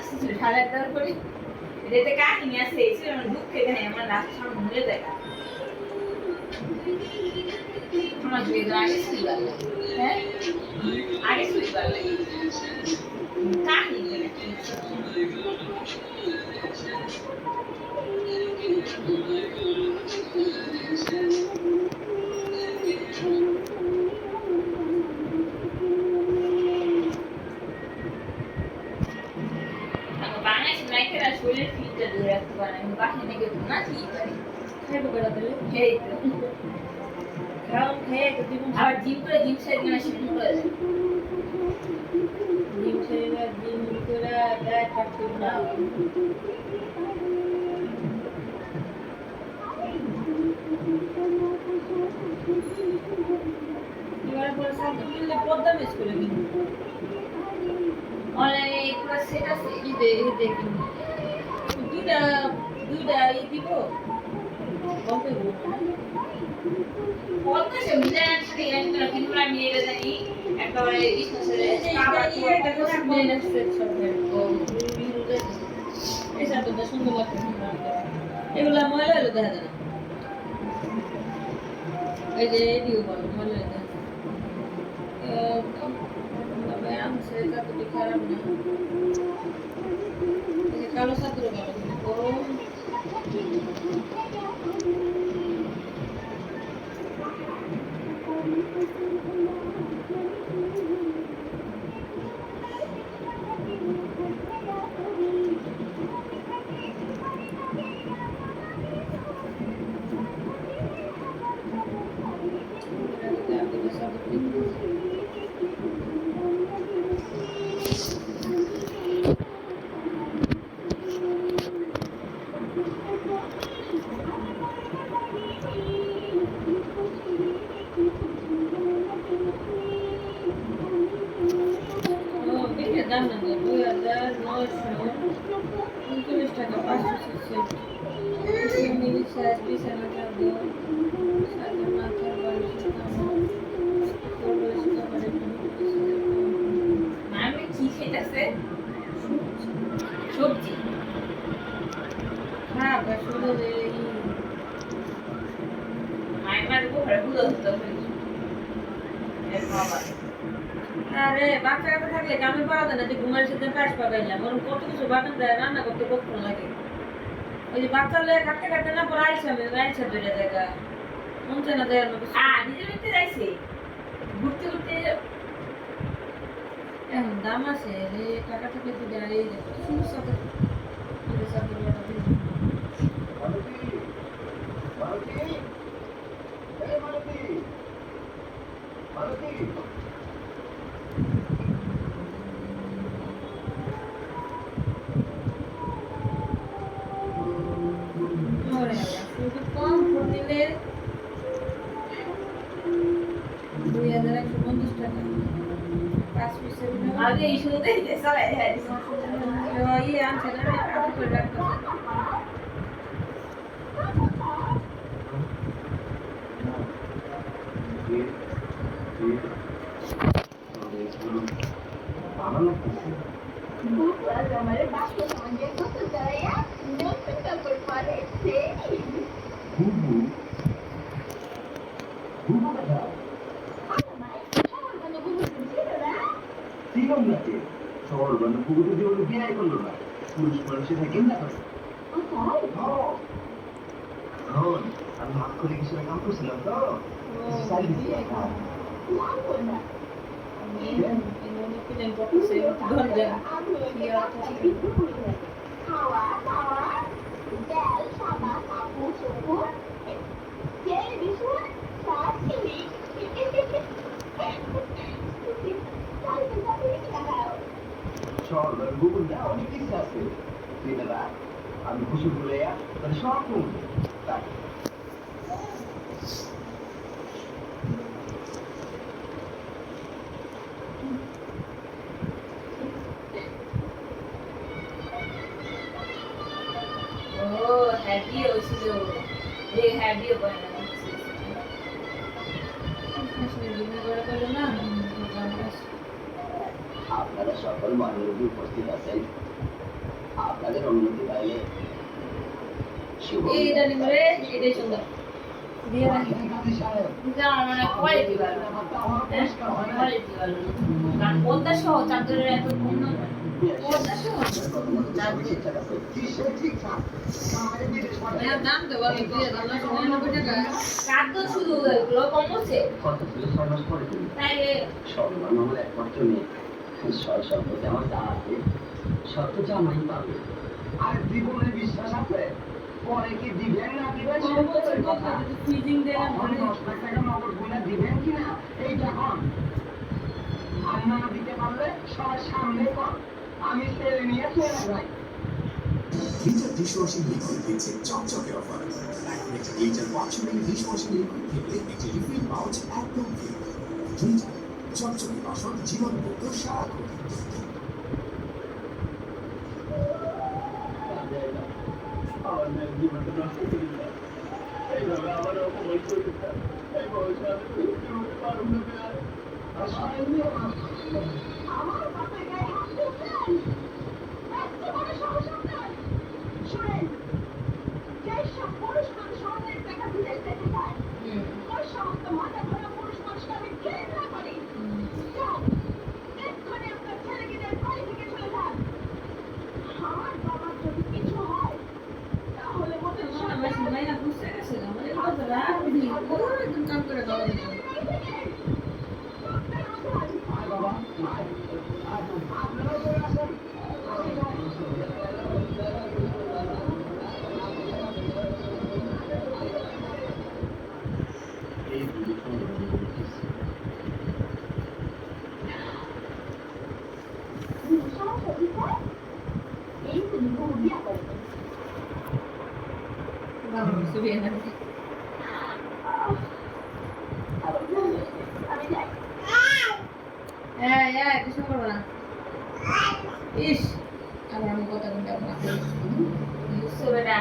আসছিল সাড়ে আটটার পরে রেতে কাহিনী আছে ছিল দুঃখে দেয় আমার রাস্তার সামনে মরে দেখা আমার বেদ আগে শুইবার লাগে হ্যাঁ আগে শুইবার লাগে কাহিনী নাকি বাংলাদেশ নায়িকারা শরীরের ফিটটা ধরে রাখতে পারে আমি বাহিনী নাকি না ঠিক পারি খাইবো বেড়া দিলে এই তো খাও খেয়ে তো জীবন আবার জিম করে জিম সাইড মানে শুরু করে দেয় জিম ছেড়ে জিম করে ডায়েট করতে না এবারে পরে সাথে মিললে পদ্মা মিস করে কিন্তু অনলাইনে একটা সেট আছে ঈদে কিন্তু দুইটা দুইটা দিব বলতে কত সে মিলান সাথে একটা কিন্তু আমি এটা জানি একেবারে বিশ্বাসের খাবার এটা কথা মেনে সেট সবরে ও বিরুদ্ধে এই সাথে সুন্দর লাগছে এগুলা ময়লা হলে দেখা যায় না এই যে এডিও বল ময়লা দেখা তবে আমছে কতটি খারাপ না এই যে কালো সাদুর বল দাম না 2939 টাকা 500 মিনিট সাইজ বিছানা চাদর সাদা মাথার বালিশ আমি কি খেতেছে সবজি হ্যাঁ শুধু এই মাইমার ঘরে হুদো হুদো আরে বাচ্চা কাছে থাকলে কামে পারা যায় না যে ঘুমের সাথে প্যাস পাকাইলাম ওরকম কত কিছু বানান যায় রান্না করতে কতক্ষণ লাগে ওই যে বাচ্চা লেগে কাটতে কাটতে না পরে আইসা ধরে দেখা মন চায় না দেয়ার মতো নিজের বাড়িতে যাইছে ঘুরতে ঘুরতে এখন দাম আছে রে টাকা থেকে তো দেয় সুন্দর সাথে শুধু কম ফোন নিলে 2150 টাকা 5 পিসের আগে এই শুনতে সবাই ইয়ে আনছে না কাপড় করে রাখতে শহর বান্ধব পুকুরে দিয়ে ওগুলো বিয়ে করলো না পুরুষ মানুষে থাকেন না আমি হাত করে কিছু কাম করছিলাম তো শহর গুগল না অনেক কিছু আছে আমি খুশি বলে তাহলে সব তাই হ্যাপি হয়েছিল এই হ্যাপি হয় না আপনারা সকল মাননীয় উপস্থিত আছেন আপনাদের অনুমতি পাইলে শুভ এইটা নিমরে এটাই সুন্দর দিয়ে রাখি কাজী সাহেব কিন্তু আমার মানে কোয়ালিটি ভালো কোয়ালিটি ভালো কারণ পদ্মা সহ চাদরের এত কম দাম না। পদ্মা সহ এর দাম তো বলি 2999 টাকা চাদর শুধু এগুলো কম হচ্ছে কত ছিল 6 মাস পরে তুমি তাই সর্বনাম আমার একমাত্র মেয়ে সম্পত্তি আমার যা আছে সব তো জামাই পাবে আর জীবনে বিশ্বাস আছে পরে কি দিবেন না দিবেন কম বছর কথা ফ্রিজিং দেন এখন 10 লাখ টাকা নগদ গুণা দিবেন কিনা এই যখন আর না দিতে পারলে সবার সামনে কর আমি ছেলে নিয়ে চলে যাই লিটার ডিশওয়াশিং লিকুইড দিচ্ছে চকচকে offer 1 litre washing dishwashing liquid কিনলে একটি রিফিল পাউচ একদম ফ্রি লিটার চকচকে বাসন জীবন মুক্ত সারাক্ষণ আমার মেয়ের জীবনটা নষ্ট করে দিলাম এইভাবে আমার অপমান করে দিলাম এই বয়সে আমি বুঝতে পারবো না আমার বাপের গায়ে হাত দিচ্ছেন এত বড় সাহস আপনার শুনেন যেসব পুরুষ মানুষ অন্যের টাকা বিদেশ যেতে চায় ওই সমস্ত মাথা ধরা পুরুষ মানুষকে আমি ঘৃণা করি যান এক্ষুনি আপনার ছেলেকে নিয়ে বাড়ি থেকে চলে যান আমার বাবার যদি কিছু হয় তাহলে মনে আমার মাইনা বুঝতে গেছে মানে কত রাত দিন পুরো একদম কাম করে দাও আয় বাবা আয় আপনারা চলে আসেন এই সমস্যা দিতে এই তুমি কোনো বিয়া করবে দাম সুবিয়ে না আমি যাই কিছু করবো না ইস আবার আমি কথা বলতে পারবো না বুঝছো বেটা